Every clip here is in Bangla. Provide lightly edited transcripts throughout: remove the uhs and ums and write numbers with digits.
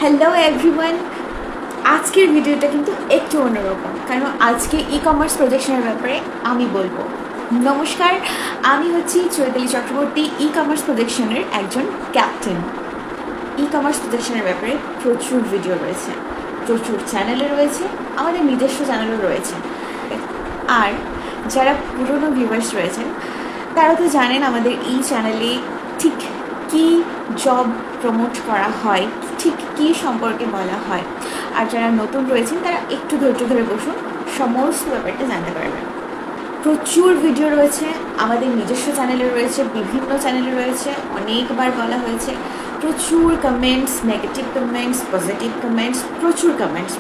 হ্যালো এভরিওয়ান, আজকের ভিডিওটা কিন্তু একটু অন্যরকম, কারণ আজকে ই কমার্স প্রজেকশনের ব্যাপারে আমি বলবো। নমস্কার, আমি হচ্ছি চৈতালি চক্রবর্তী, ই কমার্স প্রজেকশনের একজন ক্যাপ্টেন। ই কমার্স প্রজেকশনের ব্যাপারে প্রচুর ভিডিও রয়েছে, প্রচুর চ্যানেলে রয়েছে, আমাদের নিজস্ব চ্যানেলও রয়েছে। আর যারা পুরনো ভিউয়ার্স রয়েছেন তারা তো জানেন আমাদের এই চ্যানেলে ঠিক কী জব প্রমোট করা হয়, ঠিক কী সম্পর্কে বলা হয়। আর যারা নতুন রয়েছেন তারা একটু ধৈর্য ধরে বসুন, সমস্ত ব্যাপারটা জানতে পারবেন। প্রচুর ভিডিও রয়েছে, আমাদের নিজস্ব চ্যানেলে রয়েছে, বিভিন্ন চ্যানেলে রয়েছে, অনেকবার বলা হয়েছে। প্রচুর comments, negative comments, positive comments,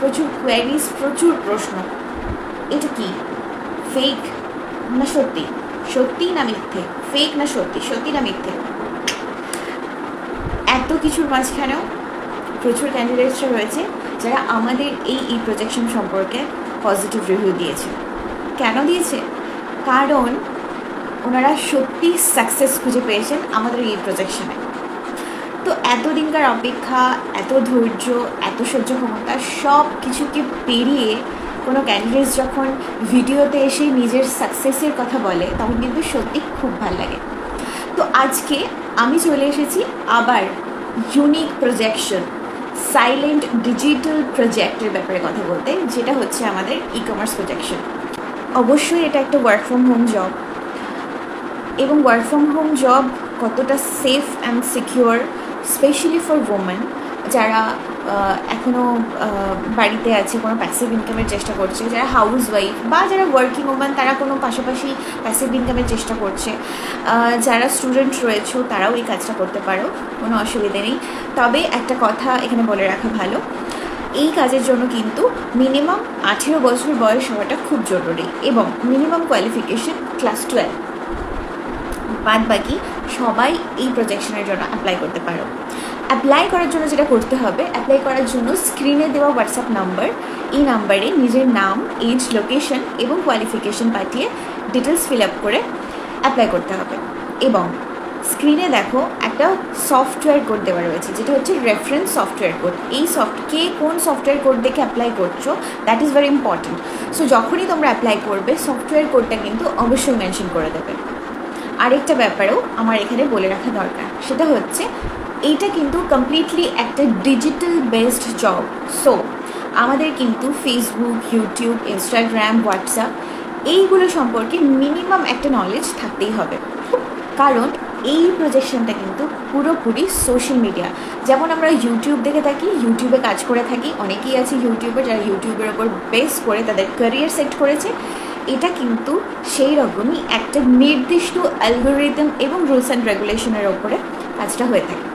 প্রচুর কোয়ারিজ, প্রচুর প্রশ্ন। এটা কি ফেক না সত্যি, সত্যি না মিথ্যে, ফেক না সত্যি, সত্যি না মিথ্যে? এত কিছুর মাঝখানেও প্রচুর ক্যান্ডিডেটসরা রয়েছে যারা আমাদের এই প্রজেকশন সম্পর্কে পজিটিভ রিভিউ দিয়েছে। কেন দিয়েছে? কারণ ওনারা সত্যি সাকসেস খুঁজে পেয়েছেন আমাদের এই প্রজেকশনে। তো এতদিনকার অপেক্ষা, এত ধৈর্য, এত সহ্য ক্ষমতা সব কিছুকে পেরিয়ে কোনো ক্যান্ডিডেটস যখন ভিডিওতে এসে নিজের সাকসেসের কথা বলে তখন কিন্তু সত্যি খুব ভালো লাগে। তো আজকে আমি চলে এসেছি আবার ইউনিক প্রজেকশন, সাইলেন্ট ডিজিটাল প্রজেক্টের ব্যাপারে কথা বলতে, যেটা হচ্ছে আমাদের ই কমার্স প্রজেকশন। অবশ্যই এটা একটা ওয়ার্ক ফ্রম হোম জব, এবং ওয়ার্ক ফ্রম হোম জব কতটা safe and secure, specially for women যারা এখনও বাড়িতে আছে, কোনো প্যাসিভ ইনকামের চেষ্টা করছে, যারা হাউস ওয়াইফ বা যারা ওয়ার্কিং ওমেন তারা কোনো পাশাপাশি প্যাসিভ ইনকামের চেষ্টা করছে, যারা স্টুডেন্ট রয়েছে তারাও এই কাজটা করতে পারো, কোনো অসুবিধে নেই। তবে একটা কথা এখানে বলে রাখা ভালো, এই কাজের জন্য কিন্তু মিনিমাম 18 বছর বয়স হওয়াটা খুব জরুরি, এবং মিনিমাম কোয়ালিফিকেশন ক্লাস 12। বাদ বাকি সবাই এই প্রজেকশনের জন্য অ্যাপ্লাই করতে পারো। অ্যাপ্লাই করার জন্য যেটা করতে হবে, অ্যাপ্লাই করার জন্য স্ক্রিনে দেওয়া হোয়াটসঅ্যাপ নাম্বার, এই নাম্বারে নিজের নাম, এজ, লোকেশন এবং কোয়ালিফিকেশন পাঠিয়ে ডিটেলস ফিল আপ করে অ্যাপ্লাই করতে হবে। এবং স্ক্রিনে দেখো একটা সফটওয়্যার কোড দেওয়া রয়েছে, যেটা হচ্ছে রেফারেন্স সফটওয়্যার কোড। এই কে কোন সফটওয়্যার কোড দেখে অ্যাপ্লাই করছো, that is very important. So যখনই তোমরা অ্যাপ্লাই করবে সফটওয়্যার কোডটা কিন্তু অবশ্যই মেনশন করে দেবে। আরেকটা ব্যাপারেও আমার এখানে বলে রাখা দরকার, সেটা হচ্ছে এইটা কিন্তু কমপ্লিটলি একটা ডিজিটাল বেসড জব। সো আমাদের কিন্তু ফেসবুক, ইউটিউব, ইনস্টাগ্রাম, হোয়াটসঅ্যাপ এইগুলো সম্পর্কে মিনিমাম একটা নলেজ থাকতেই হবে, কারণ এই প্রজেকশনটা কিন্তু পুরোপুরি সোশ্যাল মিডিয়া। যেমন আমরা ইউটিউব দেখে থাকি, ইউটিউবে কাজ করে থাকি, অনেকেই আছে ইউটিউবে যারা ইউটিউবের ওপর বেস করে তাদের ক্যারিয়ার সেট করেছে। এটা কিন্তু সেই রকমই একটা নির্দিষ্ট অ্যালগোরিদম এবং রুলস অ্যান্ড রেগুলেশনের ওপরে কাজটা হয়ে থাকে।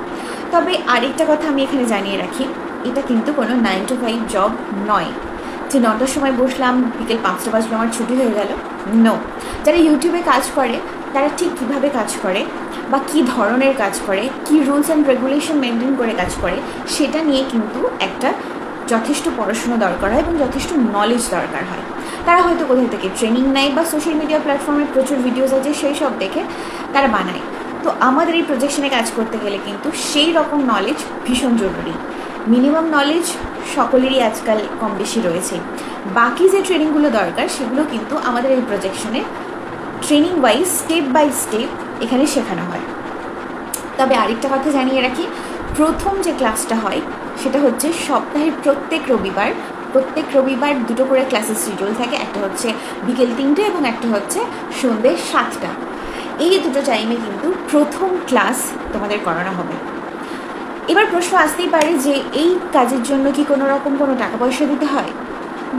তবে আরেকটা কথা আমি এখানে জানিয়ে রাখি, এটা কিন্তু কোনো 9 to 5 জব নয়, যে 9টার সময় বসলাম বিকেল 5টা বাজলো আমার ছুটি হয়ে গেল। নো, যারা ইউটিউবে কাজ করে তারা ঠিক কীভাবে কাজ করে বা কী ধরনের কাজ করে, কী রুলস অ্যান্ড রেগুলেশন মেনটেন করে কাজ করে, সেটা নিয়ে কিন্তু একটা যথেষ্ট পড়াশুনো দরকার হয় এবং যথেষ্ট নলেজ দরকার হয়। তারা হয়তো কোথাও থেকে ট্রেনিং নেয় বা সোশ্যাল মিডিয়া প্ল্যাটফর্মে প্রচুর ভিডিওস আছে সেই সব দেখে তারা বানায়। তো আমাদের এই প্রজেকশনে কাজ করতে গেলে কিন্তু সেই রকম নলেজ ভীষণ জরুরি। মিনিমাম নলেজ সকলেরই আজকাল কম বেশি রয়েছে, বাকি যে ট্রেনিংগুলো দরকার সেগুলো কিন্তু আমাদের এই প্রজেকশনে training wise step by step এখানে শেখানো হয়। তবে আরেকটা কথা জানিয়ে রাখি, প্রথম যে ক্লাসটা হয় সেটা হচ্ছে সপ্তাহের প্রত্যেক রবিবার 2টো করে ক্লাসের শিডিউল থাকে, একটা হচ্ছে বিকেল 3টে এবং একটা হচ্ছে সন্ধ্যে 7টা। এই 2টো টাইমে কিন্তু প্রথম ক্লাস তোমাদের করানো হবে। এবার প্রশ্ন আসতেই পারে যে এই কাজের জন্য কি কোনো রকম কোনো টাকা পয়সা দিতে হয়,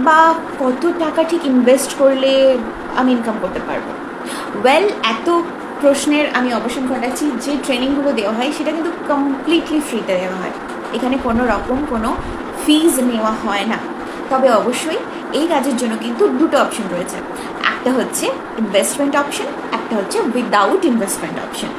বা কত টাকা ঠিক ইনভেস্ট করলে আমি ইনকাম করতে পারবো? এত প্রশ্নের আমি অবসান ঘটাচ্ছি, যে ট্রেনিংগুলো দেওয়া হয় সেটা কিন্তু কমপ্লিটলি ফ্রিতে দেওয়া হয়, এখানে কোনো রকম কোনো ফিজ নেওয়া হয় না। তবে অবশ্যই এই কাজের জন্য কিন্তু 2টো অপশন রয়েছে, একটা হচ্ছে ইনভেস্টমেন্ট অপশন, একটা হচ্ছে উইদাউট ইনভেস্টমেন্ট অপশন।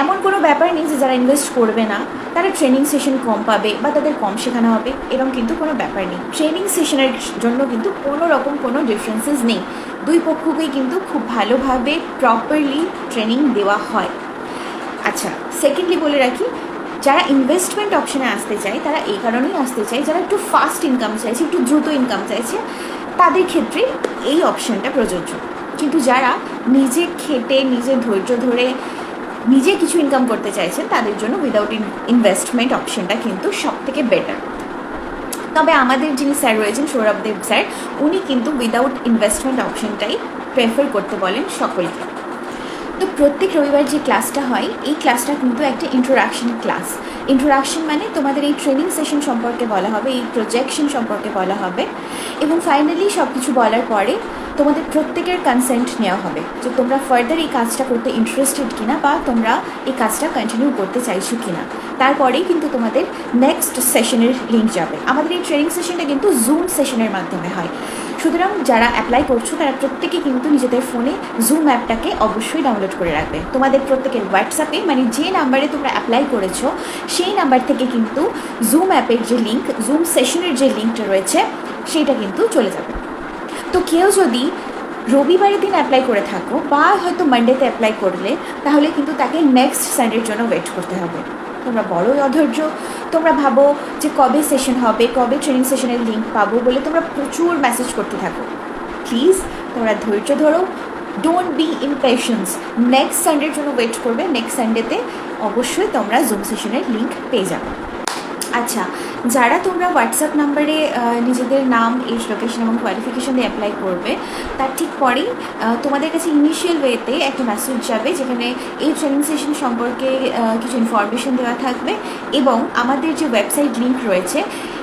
এমন কোনো ব্যাপার নেই যে যারা ইনভেস্ট করবে না তারা ট্রেনিং সেশন কম পাবে বা তাদের কম শেখানো হবে, এরকম কিন্তু কোনো ব্যাপার নেই। ট্রেনিং সেশনের জন্য কিন্তু কোনো রকম কোনো ডিফারেন্সেস নেই, দুই পক্ষকেই কিন্তু খুব ভালোভাবে প্রপারলি ট্রেনিং দেওয়া হয়। আচ্ছা, সেকেন্ডলি বলে রাখি, যারা ইনভেস্টমেন্ট অপশানে আসতে চায় তারা এই কারণেই আসতে চায়, যারা একটু ফাস্ট ইনকাম চাইছে, একটু দ্রুত ইনকাম চাইছে, তাদের ক্ষেত্রে এই অপশানটা প্রযোজ্য। কিন্তু যারা নিজে খেটে, নিজে ধৈর্য ধরে নিজে কিছু ইনকাম করতে চাইছেন, তাদের জন্য উইদাউট ইনভেস্টমেন্ট অপশানটা কিন্তু সব থেকে বেটার। তবে আমাদের যিনি স্যার রয়েছেন, সৌরভদেব স্যার, উনি কিন্তু উইদাউট ইনভেস্টমেন্ট অপশানটাই প্রেফার করতে বলেন সকলকে। তো প্রত্যেক রবিবার যে ক্লাসটা হয়, এই ক্লাসটা কিন্তু একটা ইন্ট্রোডাকশন ক্লাস। ইন্ট্রোডাকশন মানে তোমাদের এই ট্রেনিং সেশন সম্পর্কে বলা হবে, এই প্রজেকশন সম্পর্কে বলা হবে, এবং ফাইনালি সব কিছু বলার পরে তোমাদের প্রত্যেকের কনসেন্ট নেওয়া হবে যে তোমরা ফার্দার এই কাজটা করতে ইন্টারেস্টেড কিনা, বা তোমরা এই কাজটা কন্টিনিউ করতে চাইছো কিনা। তারপরেই কিন্তু তোমাদের নেক্সট সেশনের লিঙ্ক যাবে। আমাদের এই ট্রেনিং সেশনটা কিন্তু জুম সেশনের মাধ্যমে হয়। সুতরাং যারা অ্যাপ্লাই করছো তারা প্রত্যেকে কিন্তু নিজেদের ফোনে জুম অ্যাপটাকে অবশ্যই ডাউনলোড করে রাখবে। তোমাদের প্রত্যেকের হোয়াটসঅ্যাপে, মানে যে নাম্বারে তোমরা অ্যাপ্লাই করেছো সেই নাম্বার থেকে কিন্তু জুম অ্যাপের যে লিঙ্ক, জুম সেশনের যে লিঙ্কটা রয়েছে সেইটা কিন্তু চলে যাবে। তো কেউ যদি রবিবারের দিন অ্যাপ্লাই করে থাকো বা হয়তো মানডেতে অ্যাপ্লাই করলে, তাহলে কিন্তু তাকে নেক্সট সানডের জন্য ওয়েট করতে হবে। তোমরা বড়ই অধৈর্য, তোমরা ভাবো যে কবে সেশন হবে, কবে ট্রেনিং সেশনের লিঙ্ক পাবো বলে তোমরা প্রচুর মেসেজ করতে থাকো। প্লিজ তোমরা ধৈর্য ধরো, ডোন্ট বি ইমপেশেন্স। নেক্সট সানডের জন্য ওয়েট করবে, নেক্সট সানডেতে অবশ্যই তোমরা জুম সেশনের লিঙ্ক পেয়ে যাবে। আচ্ছা, যারা তোমরা হোয়াটসঅ্যাপ নাম্বারে নিজেদের নাম, এজ, লোকেশন এবং কোয়ালিফিকেশন দিয়ে অ্যাপ্লাই করবে, তার ঠিক পরেই তোমাদের কাছে ইনিশিয়াল ওয়েতে একটা মেসেজ যাবে যেখানে এই ট্রেনিং সেশন সম্পর্কে কিছু ইনফরমেশন দেওয়া থাকবে, এবং আমাদের যে ওয়েবসাইট লিঙ্ক রয়েছে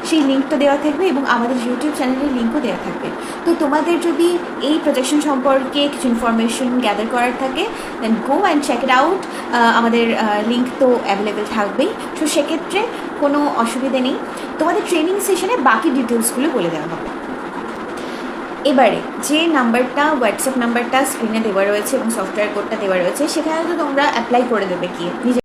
সেই লিঙ্কটা দেওয়া থাকবে, এবং আমাদের ইউটিউব চ্যানেলের লিঙ্কও দেওয়া থাকবে। তো তোমাদের যদি এই প্রজেকশন সম্পর্কে কিছু ইনফরমেশন গ্যাদার করার থাকে, then go and check it out. আমাদের লিঙ্ক তো অ্যাভেলেবেল থাকবেই। তো সেক্ষেত্রে কোনো অসুবিধে নেই, তোমাদের ট্রেনিং সেশনে বাকি ডিটেলসগুলো বলে দেওয়া হবে। এবারে যে নাম্বারটা, হোয়াটসঅ্যাপ নাম্বারটা স্ক্রিনে দেওয়া রয়েছে এবং সফটওয়্যার কোডটা দেওয়া রয়েছে, সেখানে তো তোমরা অ্যাপ্লাই করে দেবে গিয়ে নিজে।